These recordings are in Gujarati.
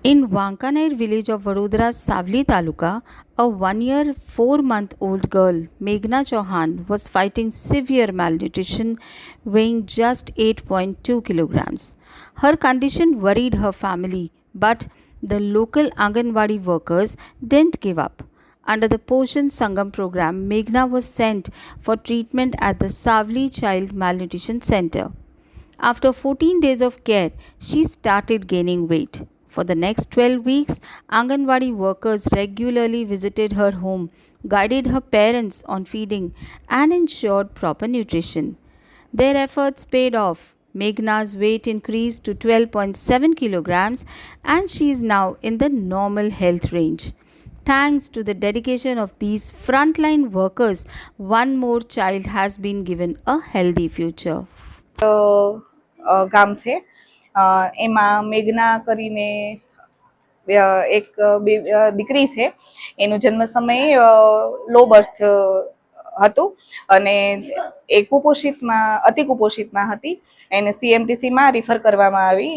In Wankanair village of Vadodara's Savli Taluka, a 1 year 4 month-old girl, Meghna Chauhan, was fighting severe malnutrition, weighing just 8.2 kilograms. Her condition worried her family, but the local Anganwadi workers didn't give up. Under the Poshan Sangam program, Meghna was sent for treatment at the Savli Child Malnutrition Center. After 14 days of care, she started gaining weight. For the next 12 weeks, Anganwadi workers regularly visited her home, guided her parents on feeding, and ensured proper nutrition. Their efforts paid off. Meghna's weight increased to 12.7 kilograms and she is now in the normal health range. Thanks to the dedication of these frontline workers, one more child has been given a healthy future. ગામ છે એમાં મેઘના કરીને એક દીકરી છે. એનું જન્મ સમયે લો બર્થ હતું અને એ કુપોષિતમાં અતિ કુપોષિતમાં હતી. એને સીએમટીસીમાં રિફર કરવામાં આવી.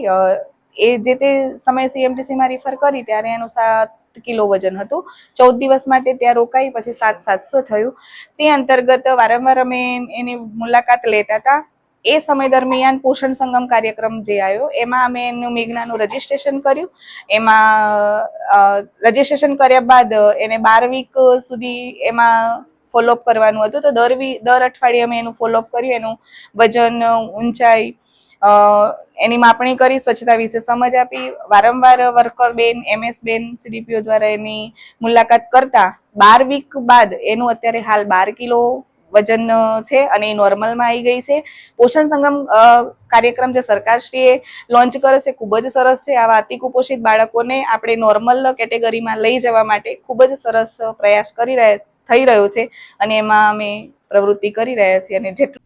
એ જે તે સમયે સીએમટીસીમાં રિફર કરી ત્યારે એનું 7 કિલો વજન હતું. 14 દિવસ માટે ત્યાં રોકાઈ, પછી 7,700 થયું. તે અંતર્ગત વારંવાર અમે એની મુલાકાત લેતા હતા. એ સમય દરમિયાન પોષણ સંગમ કાર્યક્રમ જે આવ્યો એમાં અમે એનું મેઘનાનું રજીસ્ટ્રેશન કર્યું. એમાં રજીસ્ટ્રેશન કર્યા બાદ એને 12 વીક સુધી એમાં ફોલોઅપ કરવાનું હતું. તો દર અઠવાડિયે અમે એનું ફોલોઅપ કર્યું. એનું વજન, ઊંચાઈ, એની માપણી કરી, સ્વચ્છતા વિશે સમજ આપી. વારંવાર વર્કર બેન, એમએસ બેન, સીડીપીઓ દ્વારા એની મુલાકાત કરતા 12 વીક બાદ એનું અત્યારે હાલ 12 કિલો વજન છે અને એ નોર્મલમાં આવી ગઈ છે. પોષણ સંગમ કાર્યક્રમ જે સરકારશ્રીએ લોન્ચ કર્યો છે ખૂબ જ સરસ છે. આવા અતિ કુપોષિત બાળકોને આપણે નોર્મલ કેટેગરીમાં લઈ જવા માટે ખૂબ જ સરસ પ્રયાસ થઈ રહ્યો છે અને એમાં અમે પ્રવૃત્તિ કરી રહ્યા છીએ અને જેટલું